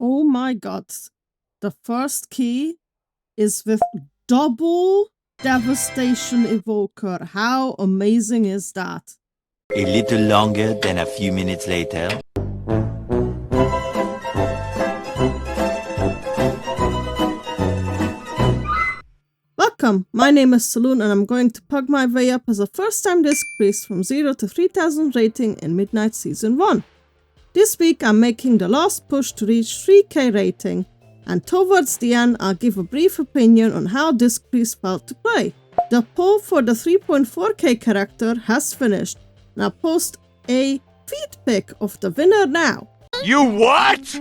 Oh my god. The first key is with double Devastation Evoker. How amazing is that? A little longer than a few minutes later. Welcome, my name is Saloon and I'm going to pug my way up as a first-time disc priest from 0 to 3000 rating in Midnight Season 1. This week I'm making the last push to reach 3k rating, and towards the end I'll give a brief opinion on how disc priest felt to play. The poll for the 3.4k character has finished, and I'll post a feed pic of the winner now. You what?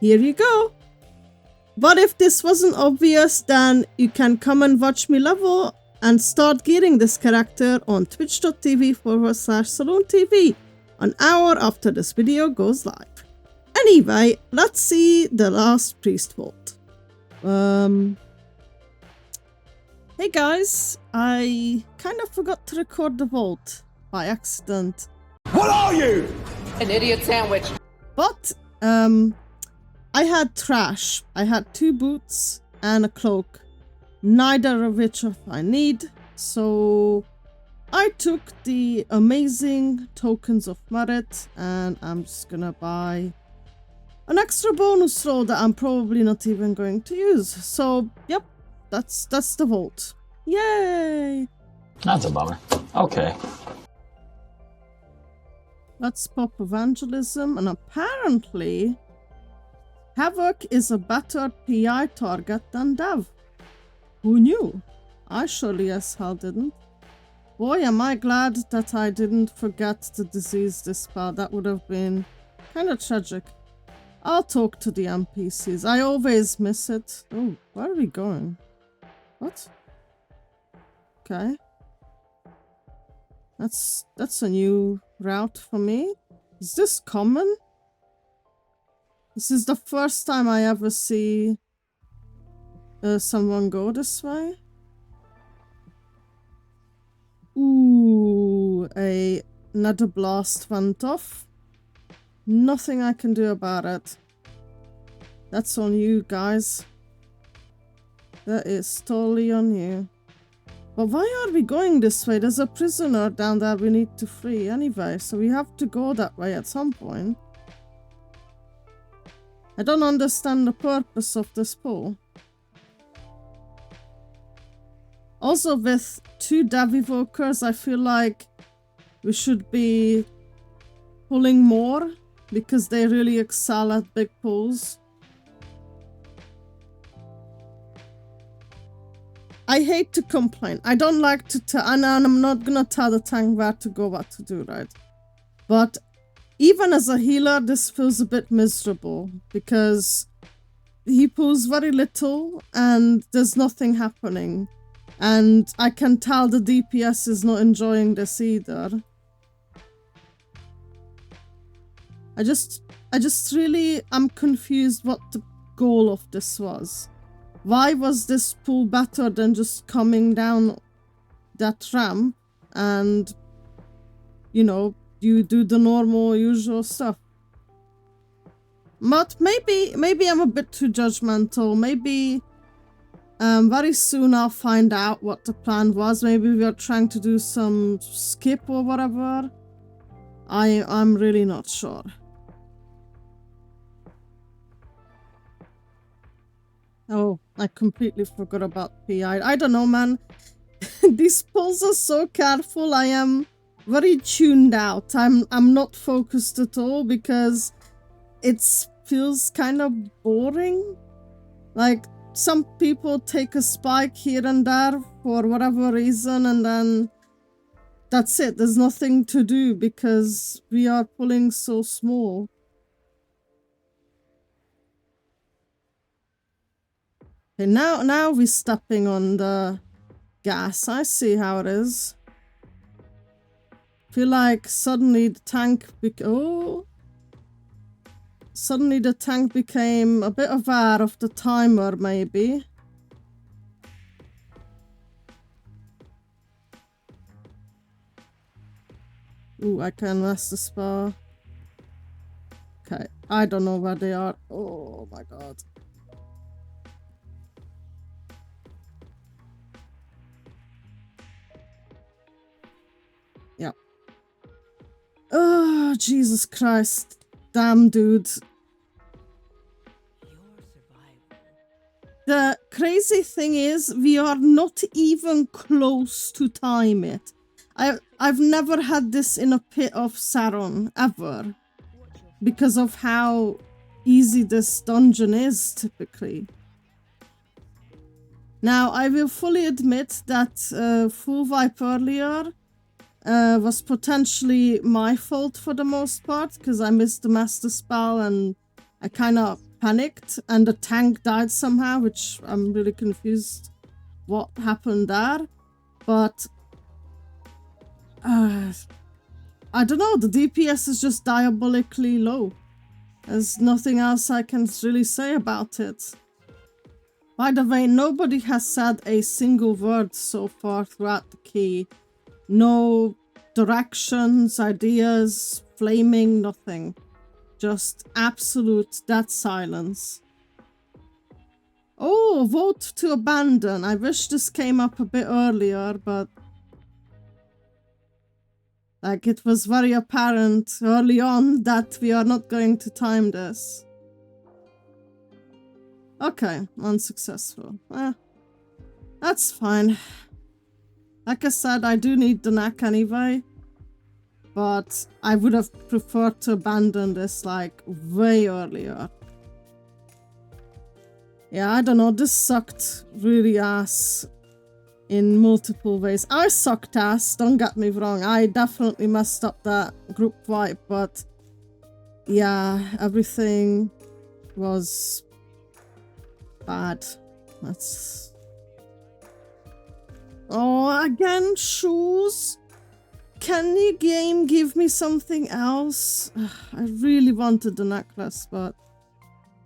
Here you go. But if this wasn't obvious, then you can come and watch me level and start gearing this character on twitch.tv/SaloonTV an hour after this video goes live. Anyway, let's see the last priest vault. Hey guys, I kind of forgot to record the vault by accident. What are you? An idiot sandwich. But, I had trash. I had 2 boots and a cloak, neither of which I need, so I took the amazing tokens of merit and I'm just gonna buy an extra bonus roll that I'm probably not even going to use. So, yep, that's the vault. Yay! That's a bummer. Okay. Let's pop evangelism, and apparently HAVOC is a better PI target than Dev. Who knew? I surely as hell didn't. Boy, am I glad that I didn't forget the disease dispel. That would have been kind of tragic. I'll talk to the NPCs. I always miss it. Oh, where are we going? What? Okay. That's a new route for me. Is this common? This is the first time I ever see someone go this way. Ooh, another blast went off. Nothing I can do about it. That's on you guys. That is totally on you. But why are we going this way? There's a prisoner down there we need to free anyway, so we have to go that way at some point. I don't understand the purpose of this pull. Also, with 2 Dev Evokers, I feel like we should be pulling more because they really excel at big pulls. I hate to complain. I don't like to tell, and I'm not gonna tell the tank where to go, what to do, right? But even as a healer, this feels a bit miserable because he pulls very little and there's nothing happening. And I can tell the DPS is not enjoying this either. I just really am confused what the goal of this was. Why was this pull better than just coming down that ramp and, you know, you do the normal, usual stuff? But maybe I'm a bit too judgmental. Maybe very soon I'll find out what the plan was. Maybe we are trying to do some skip or whatever. I'm really not sure. Oh, I completely forgot about PI. I don't know, man. These pulls are so careful. I am very tuned out. I'm not focused at all because it feels kind of boring. Like, some people take a spike here and there for whatever reason, and then that's it. There's nothing to do because we are pulling so small. Okay, now we're stepping on the gas. I see how it is. Feel like suddenly the tank suddenly the tank became a bit aware of the timer, maybe. Ooh, I can master spell. Okay, I don't know where they are. Oh my god. Yeah. Oh, Jesus Christ. Damn, dude. The crazy thing is, we are not even close to time it. I've never had this in a Pit of Saron, ever. Because of how easy this dungeon is, typically. Now, I will fully admit that Full Vibe earlier was potentially my fault for the most part, because I missed the Master Spell and I kind of panicked and the tank died somehow, which I'm really confused what happened there. But I don't know, the DPS is just diabolically low. There's nothing else I can really say about it. By the way, nobody has said a single word so far throughout the key. No directions, ideas, flaming, nothing. Just absolute dead silence. Oh, vote to abandon. I wish this came up a bit earlier, but like it was very apparent early on that we are not going to time this. Okay, unsuccessful. That's fine. Like I said, I do need the neck anyway. But I would have preferred to abandon this like way earlier. Yeah, I don't know. This sucked really ass in multiple ways. I sucked ass, don't get me wrong. I definitely messed up that group vibe, but yeah, everything was bad. That's... Oh, again, shoes? Can the game give me something else? I really wanted the necklace, but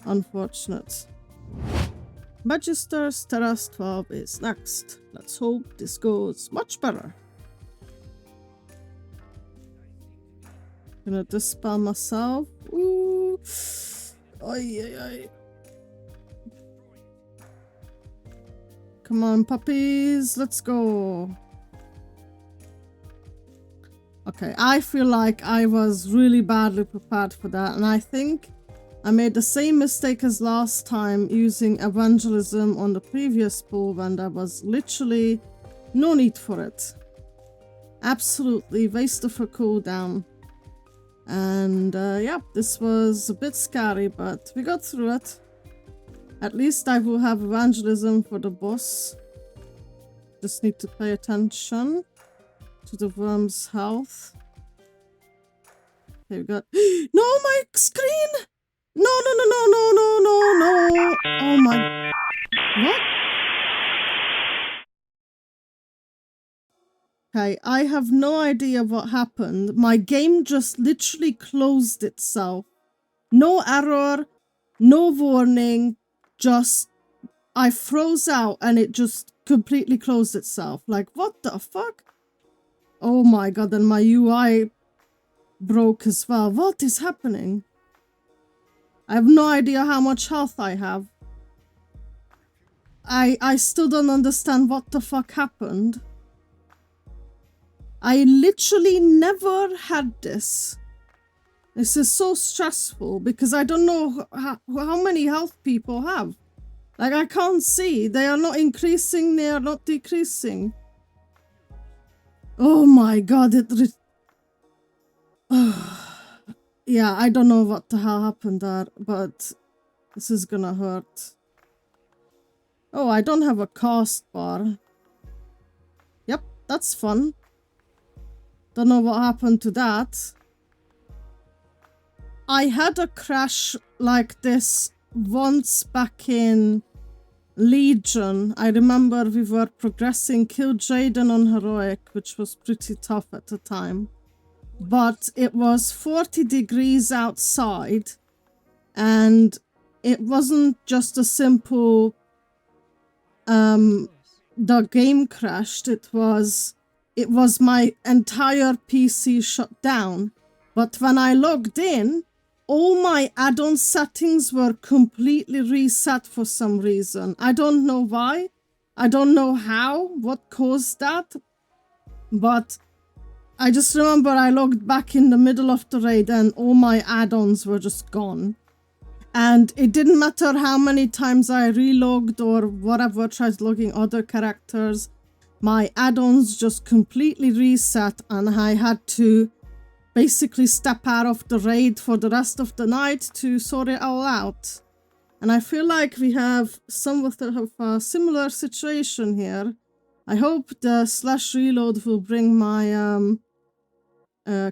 unfortunate. Magister's Terrace 12 is next. Let's hope this goes much better. Gonna dispel myself. Ooh. Ay, ay, ay. Come on, puppies. Let's go. Okay, I feel like I was really badly prepared for that, and I think I made the same mistake as last time using evangelism on the previous pool when there was literally no need for it. Absolutely waste of a cooldown. And yeah, this was a bit scary, but we got through it. At least I will have evangelism for the boss. Just need to pay attention to the worm's health. Okay, we got... No, my screen! No, no, no, no, no, no, no, no! Oh my... What? Okay, I have no idea what happened. My game just literally closed itself. No error, no warning, just... I froze out and it just completely closed itself. Like, what the fuck? Oh my god, and my UI broke as well. What is happening? I have no idea how much health I have. I still don't understand what the fuck happened. I literally never had this. This is so stressful because I don't know how many health people have. Like, I can't see. They are not increasing, they are not decreasing. Oh my god, yeah, I don't know what the hell happened there, but this is gonna hurt. Oh, I don't have a cast bar. Yep, that's fun. Don't know what happened to that. I had a crash like this once back in Legion. I remember we were progressing, killed Jaden on Heroic, which was pretty tough at the time. But it was 40 degrees outside, and it wasn't just a simple the game crashed. It was my entire PC shut down. But when I logged in, all my add-on settings were completely reset for some reason. I don't know why. I don't know how, what caused that. But I just remember I logged back in the middle of the raid and all my add-ons were just gone. And it didn't matter how many times I relogged or whatever, tried logging other characters. My add-ons just completely reset and I had to basically step out of the raid for the rest of the night to sort it all out. And I feel like we have somewhat of a similar situation here. I hope the /reload will bring my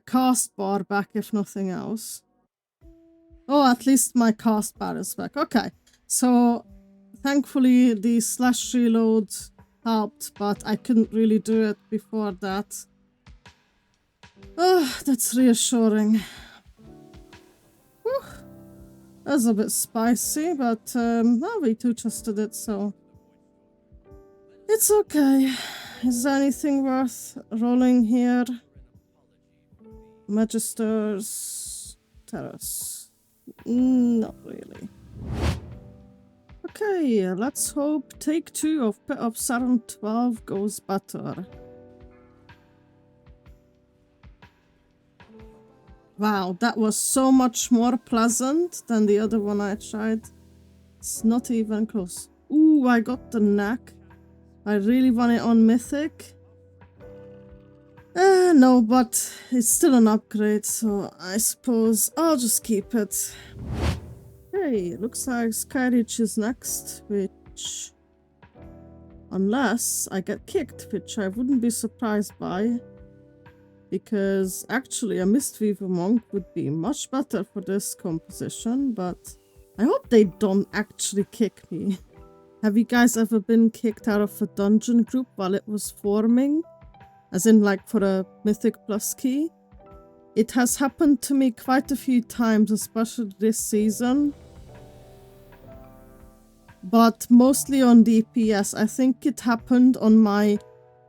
cast bar back if nothing else. Oh, at least my cast bar is back. Okay, so thankfully the /reload helped, but I couldn't really do it before that. Oh, that's reassuring. Whew. That's a bit spicy, but well, we two just did it, so it's okay. Is there anything worth rolling here? Magister's Terrace. Not really. Okay, let's hope take 2 of Pit of Saron 12 goes better. Wow, that was so much more pleasant than the other one I tried. It's not even close. Ooh, I got the neck. I really want it on Mythic. No, but it's still an upgrade, so I suppose I'll just keep it. Hey, looks like Skyreach is next, which... unless I get kicked, which I wouldn't be surprised by. Because actually a Mistweaver Monk would be much better for this composition, but I hope they don't actually kick me. Have you guys ever been kicked out of a dungeon group while it was forming? As in like for a Mythic Plus key? It has happened to me quite a few times, especially this season. But mostly on DPS. I think it happened on my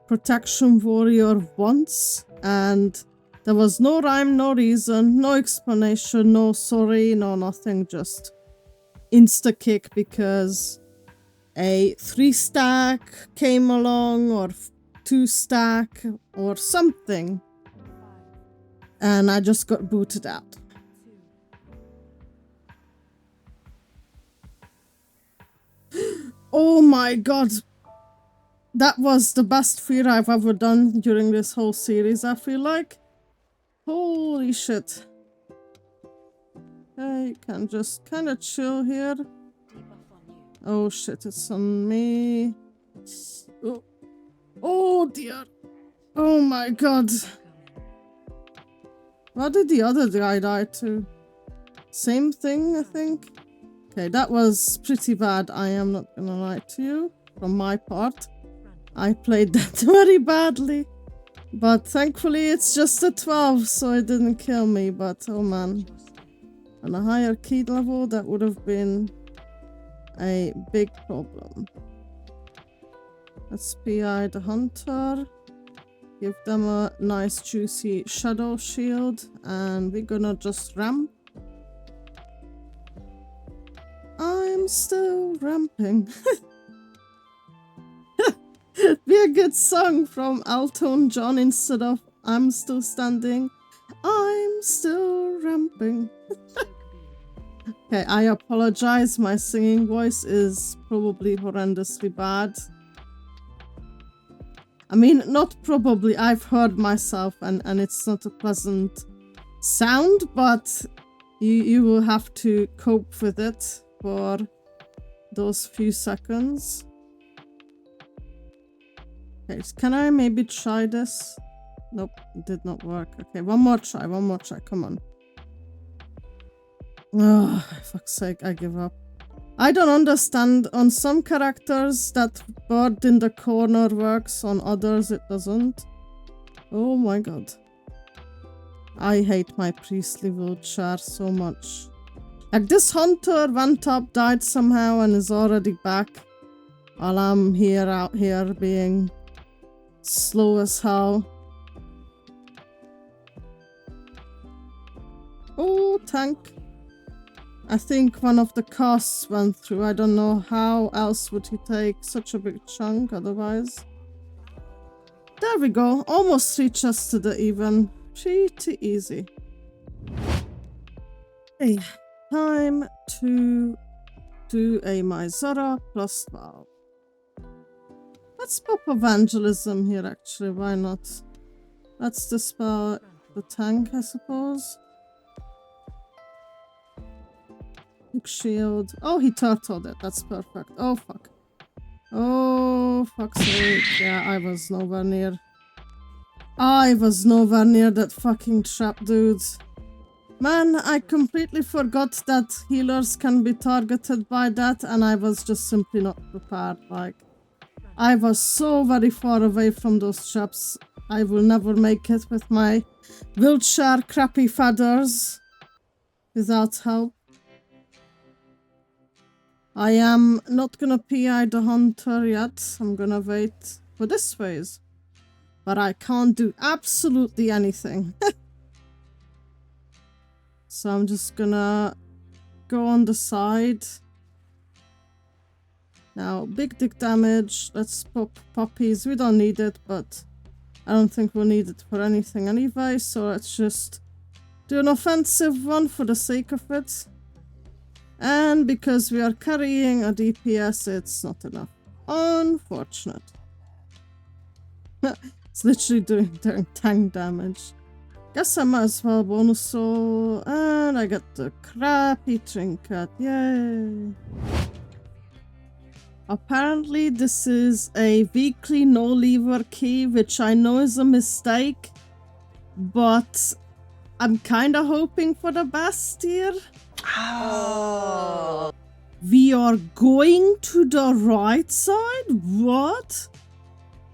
Protection Warrior once. And there was no rhyme, no reason, no explanation, no sorry, no nothing, just insta-kick because a 3-stack came along or 2-stack or something. And I just got booted out. Oh my god. That was the best fear I've ever done during this whole series, I feel like. Holy shit. I can just kind of chill here. Oh shit, it's on me. Oh. Oh dear. Oh my god. What did the other guy die to? Same thing, I think. Okay, that was pretty bad. I am not gonna lie to you. From my part. I played that very badly. But thankfully it's just a 12, so it didn't kill me. But oh man. On a higher key level, that would have been a big problem. Let's PI the hunter. Give them a nice juicy shadow shield. And we're gonna just ramp. I'm still ramping. Be a good song from Elton John instead of I'm still standing. I'm still ramping. Okay, I apologize. My singing voice is probably horrendously bad. I mean, not probably. I've heard myself and it's not a pleasant sound, but you will have to cope with it for those few seconds. Okay, can I maybe try this? Nope, it did not work. Okay, one more try, come on. Oh, for fuck's sake, I give up. I don't understand. On some characters, that bird in the corner works. On others, it doesn't. Oh my god. I hate my priestly wheelchair so much. Like, this hunter went up, died somehow, and is already back. While I'm out here being slow as hell. Oh, tank. I think one of the costs went through. I don't know how else would he take such a big chunk otherwise. There we go. Almost 3 chests to the even. Pretty easy. Okay, time to do a Maisara plus 12. Let's pop evangelism here actually, why not? Let's dispel the tank, I suppose. Big shield. Oh, he turtled it. That's perfect. Oh, fuck. Oh, fuck's sake. Yeah, I was nowhere near. I was nowhere near that fucking trap, dude. Man, I completely forgot that healers can be targeted by that, and I was just simply not prepared. Like, I was so very far away from those traps. I will never make it with my wheelchair crappy feathers without help. I am not gonna PI the hunter yet. I'm gonna wait for this phase. But I can't do absolutely anything. So I'm just gonna go on the side. Now, big dick damage. Let's pop puppies. We don't need it, but I don't think we'll need it for anything anyway. So let's just do an offensive one for the sake of it. And because we are carrying a DPS, it's not enough. Unfortunate. It's literally doing tank damage. Guess I might as well bonus roll. And I get the crappy trinket. Yay. Apparently this is a weekly no lever key, which I know is a mistake. But I'm kind of hoping for the best here. Oh. We are going to the right side? What?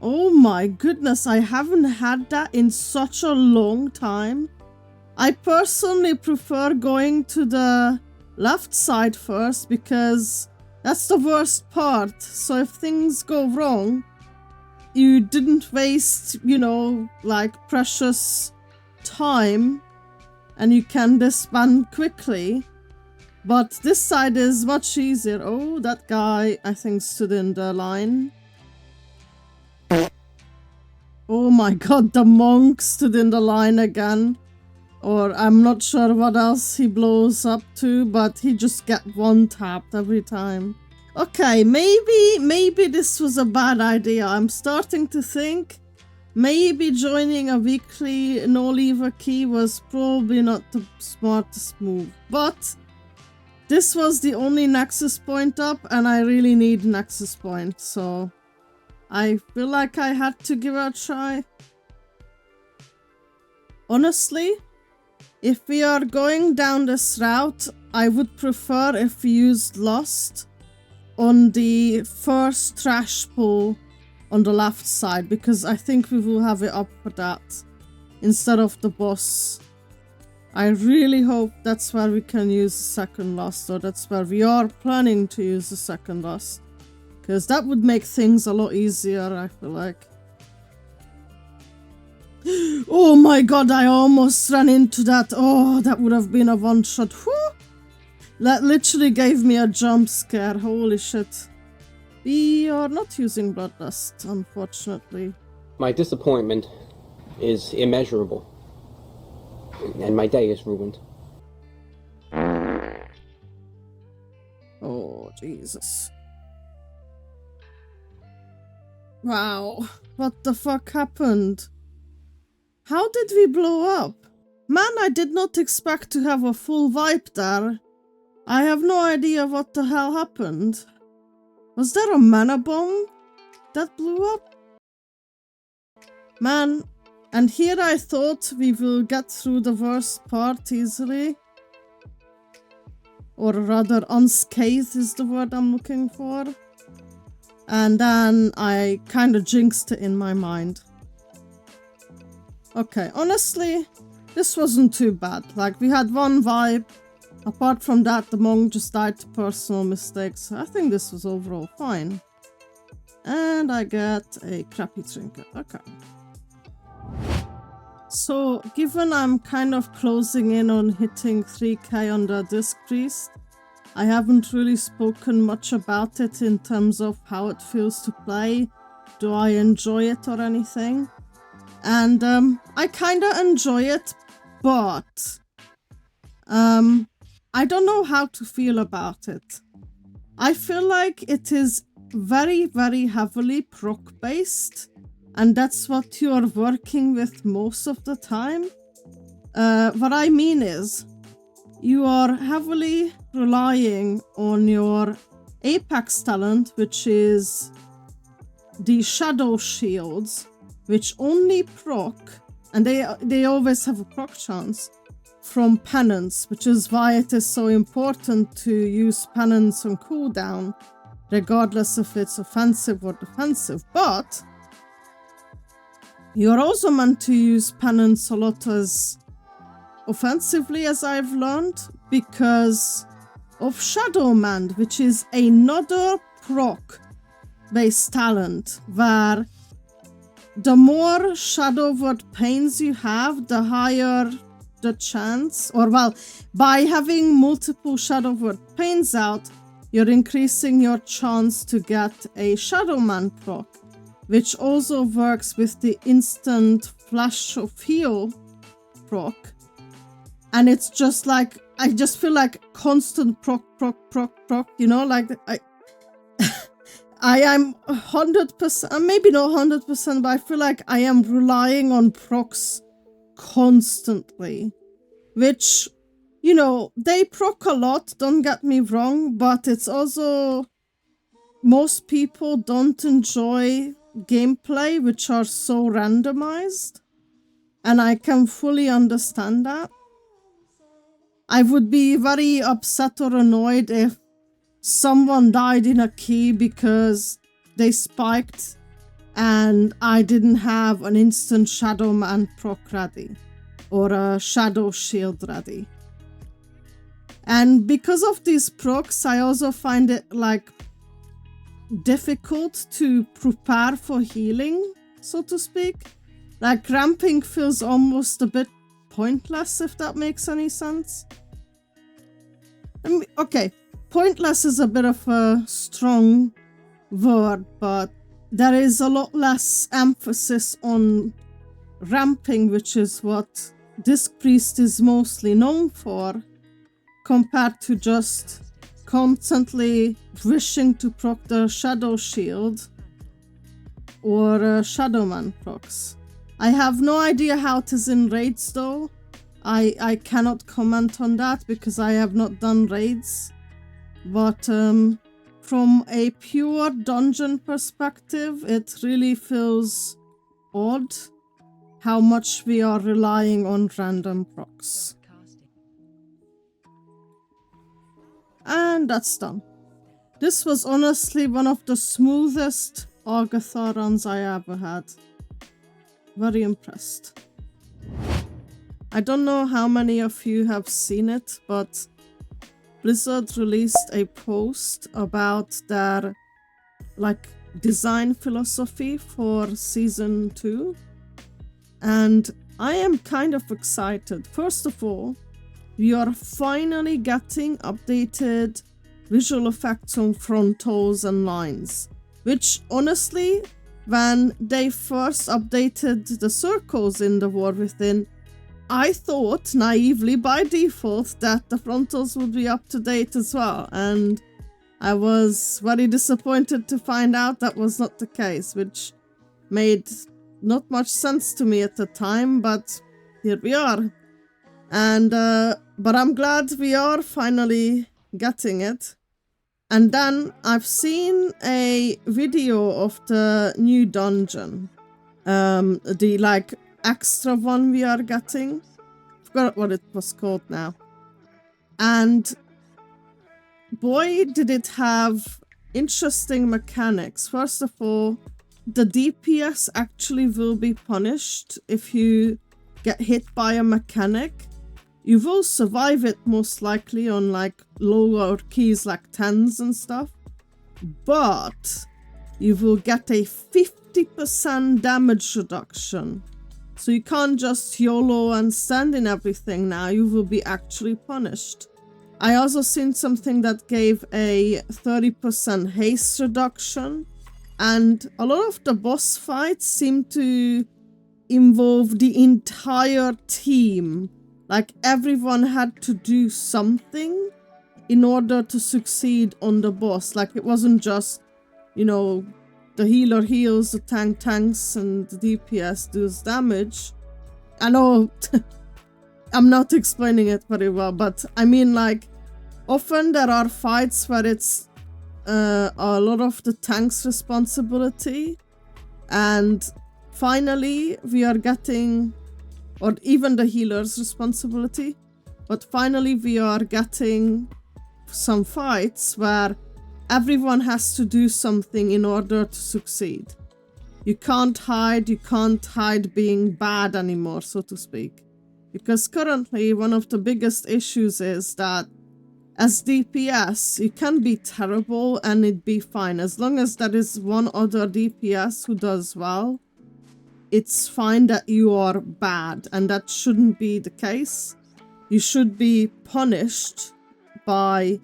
Oh my goodness, I haven't had that in such a long time. I personally prefer going to the left side first because that's the worst part. So if things go wrong, you didn't waste, you know, like precious time and you can disband quickly. But this side is much easier. Oh, that guy, I think, stood in the line. Oh my god, the monk stood in the line again. Or I'm not sure what else he blows up to, but he just get one tapped every time. Okay, maybe this was a bad idea. I'm starting to think maybe joining a weekly no lever key was probably not the smartest move. But this was the only Nexus point up, and I really need Nexus point, so I feel like I had to give it a try. Honestly, if we are going down this route, I would prefer if we used Lost on the first trash pull on the left side, because I think we will have it up for that instead of the boss. I really hope that's where we can use the second Lost, or that's where we are planning to use the second Lost. Because that would make things a lot easier, I feel like. Oh my god, I almost ran into that. Oh, that would have been a one-shot. Whew! That literally gave me a jump scare. Holy shit. We are not using Bloodlust, unfortunately. My disappointment is immeasurable. And my day is ruined. Oh, Jesus. Wow. What the fuck happened? How did we blow up? Man, I did not expect to have a full wipe there. I have no idea what the hell happened. Was there a mana bomb that blew up? Man, and here I thought we will get through the worst part easily. Or rather, unscathed is the word I'm looking for. And then I kind of jinxed it in my mind. Okay, honestly, this wasn't too bad. Like, we had one vibe. Apart from that, the monk just died to personal mistakes. I think this was overall fine. And I get a crappy trinket. Okay. So, given I'm kind of closing in on hitting 3k on the Disc Priest, I haven't really spoken much about it in terms of how it feels to play. Do I enjoy it or anything? And I kind of enjoy it, but I don't know how to feel about it. I feel like it is very, very heavily proc based, and that's what you're working with most of the time. What I mean is, you are heavily relying on your apex talent, which is the shadow shields, which only proc, and they always have a proc chance from penance, which is why it is so important to use penance on cooldown, regardless if it's offensive or defensive. But you're also meant to use penance a lot as offensively, as I've learned, because of Shadow Mend, which is another proc based talent, where the more Shadow Word Pains you have, the higher the chance, or well, by having multiple Shadow Word Pains out, you're increasing your chance to get a Shadow Man proc, which also works with the instant Flash of Heal proc. And it's just like, I just feel like constant proc, you know, like I am 100%, maybe not 100%, but I feel like I am relying on procs constantly, which, you know, they proc a lot, don't get me wrong, but it's also, most people don't enjoy gameplay which are so randomized, and I can fully understand that. I would be very upset or annoyed if someone died in a key because they spiked and I didn't have an instant Shadow Man proc ready or a Shadow Shield ready. And because of these procs, I also find it like difficult to prepare for healing, so to speak. Like ramping feels almost a bit pointless, if that makes any sense. Okay, pointless is a bit of a strong word, but there is a lot less emphasis on ramping, which is what Disc Priest is mostly known for, compared to just constantly wishing to proc the Shadow Shield or Shadow Man procs. I have no idea how it is in raids though. I cannot comment on that because I have not done raids. But from a pure dungeon perspective, it really feels odd how much we are relying on random procs. And that's done. This was honestly one of the smoothest Agatha runs I ever had. Very impressed. I don't know how many of you have seen it, but Blizzard released a post about their design philosophy for season 2, and I am kind of excited. First of all, we are finally getting updated visual effects on frontals and lines, which honestly, when they first updated the circles in the War Within, I thought naively by default that the frontals would be up to date as well, and I was very disappointed to find out that was not the case, which made not much sense to me at the time, but here we are. And but I'm glad we are finally getting it. And then I've seen a video of the new dungeon, the extra one we are getting. Forgot what it was called now. And boy, did it have interesting mechanics. First of all, the DPS actually will be punished if you get hit by a mechanic. You will survive it most likely on lower keys like 10s and stuff, but you will get a 50% damage reduction. So you can't just YOLO and stand in everything now, you will be actually punished. I also seen something that gave a 30% haste reduction, and a lot of the boss fights seem to involve the entire team. Like everyone had to do something in order to succeed on the boss. Like it wasn't just, you know, the healer heals, the tank tanks, and the DPS does damage. I know I'm not explaining it very well, but I mean, like, often there are fights where it's a lot of the tank's responsibility, and finally we are getting, or even the healer's responsibility, but finally we are getting some fights where everyone has to do something in order to succeed. You can't hide being bad anymore, so to speak. Because currently one of the biggest issues is that as DPS, you can be terrible and it'd be fine. As long as there is one other DPS who does well, it's fine that you are bad, and that shouldn't be the case. You should be punished by,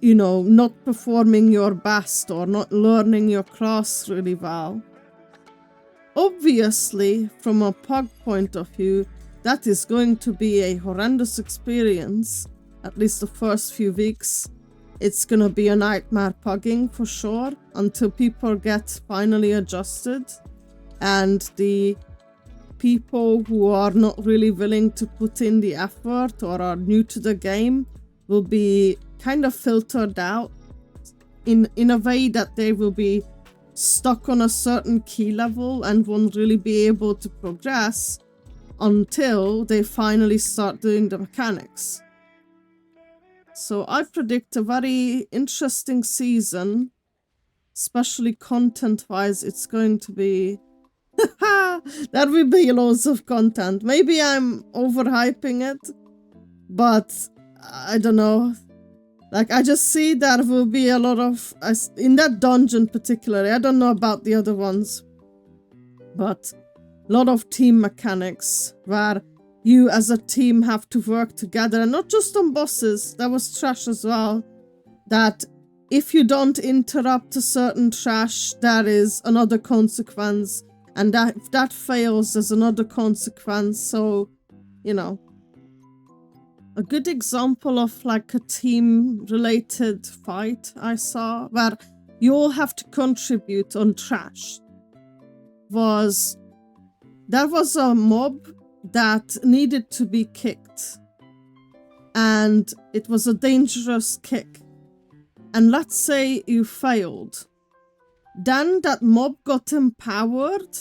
you know, not performing your best or not learning your class really well. Obviously, from a pug point of view, that is going to be a horrendous experience, at least the first few weeks. It's gonna be a nightmare pugging for sure, until people get finally adjusted, and the people who are not really willing to put in the effort or are new to the game will be kind of filtered out in a way that they will be stuck on a certain key level and won't really be able to progress until they finally start doing the mechanics. So I predict a very interesting season, especially content-wise. It's going to be... There will be loads of content. Maybe I'm overhyping it, but I don't know. Like, I just see there will be a lot of... in that dungeon particularly, I don't know about the other ones, but a lot of team mechanics where you as a team have to work together, and not just on bosses. That was trash as well. That if you don't interrupt a certain trash, there is another consequence, and that if that fails, there's another consequence. So, you know, a good example of like a team-related fight I saw where you all have to contribute on trash was, there was a mob that needed to be kicked, and it was a dangerous kick, and let's say you failed. Then that mob got empowered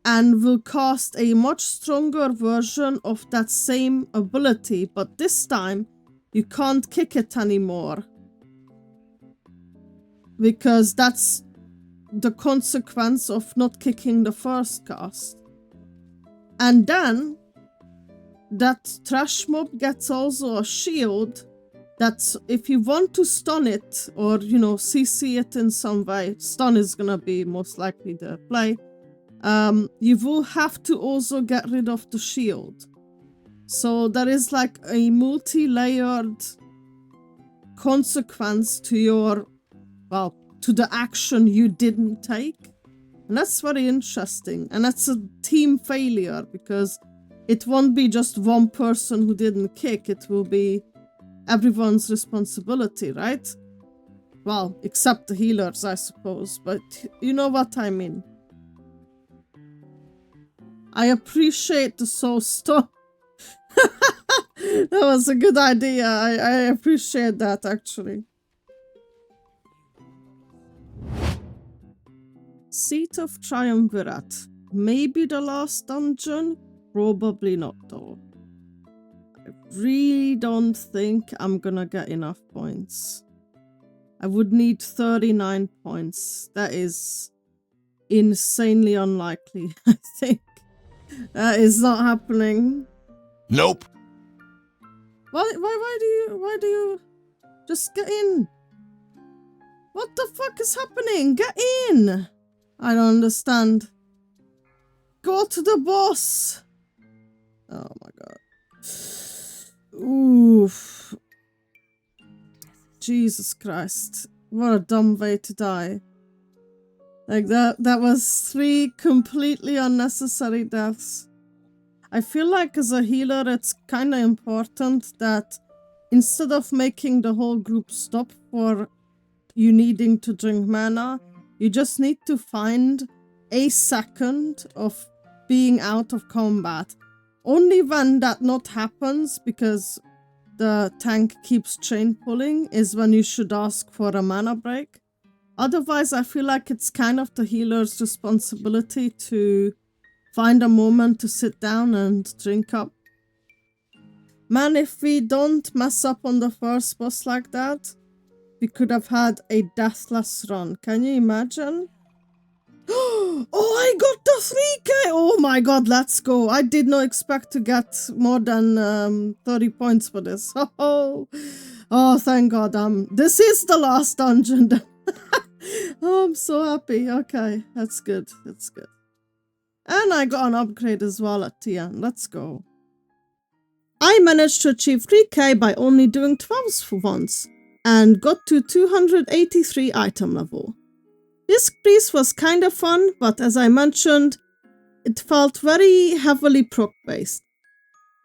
and will cast a much stronger version of that same ability, but this time you can't kick it anymore, because that's the consequence of not kicking the first cast. And then that trash mob gets also a shield that if you want to stun it or, you know, CC it in some way, stun is gonna be most likely the play, you will have to also get rid of the shield. So there is like a multi-layered consequence to your, well, to the action you didn't take. And that's very interesting. And that's a team failure, because it won't be just one person who didn't kick. It will be everyone's responsibility, right? Well, except the healers, I suppose. But you know what I mean. I appreciate the soul storm. That was a good idea. I appreciate that, actually. Seat of Triumvirate. Maybe the last dungeon? Probably not, though. I really don't think I'm gonna get enough points. I would need 39 points. That is insanely unlikely, I think. That is not happening. Nope. Why do you just get in? What the fuck is happening? Get in! I don't understand. Go to the boss! Oh my god. Oof. Jesus Christ. What a dumb way to die. Like that was 3 completely unnecessary deaths. I feel like as a healer it's kinda important that instead of making the whole group stop for you needing to drink mana, you just need to find a second of being out of combat. Only when that not happens, because the tank keeps chain pulling, is when you should ask for a mana break. Otherwise, I feel like it's kind of the healer's responsibility to find a moment to sit down and drink up. Man, if we don't mess up on the first boss like that, we could have had a deathless run. Can you imagine? Oh, I got the 3k! Oh my god, let's go. I did not expect to get more than 30 points for this. Oh, thank god. This is the last dungeon. Oh, I'm so happy. Okay, that's good. That's good. And I got an upgrade as well at the end. Let's go. I managed to achieve 3k by only doing 12s for once, and got to 283 item level. This increase was kinda fun, but as I mentioned, it felt very heavily proc based.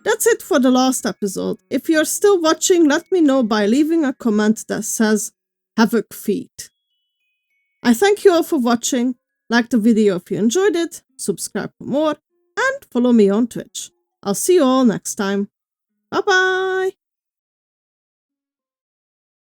That's it for the last episode. If you're still watching, let me know by leaving a comment that says HAVOC feed. I thank you all for watching. Like the video if you enjoyed it, subscribe for more, and follow me on Twitch. I'll see you all next time. Bye bye!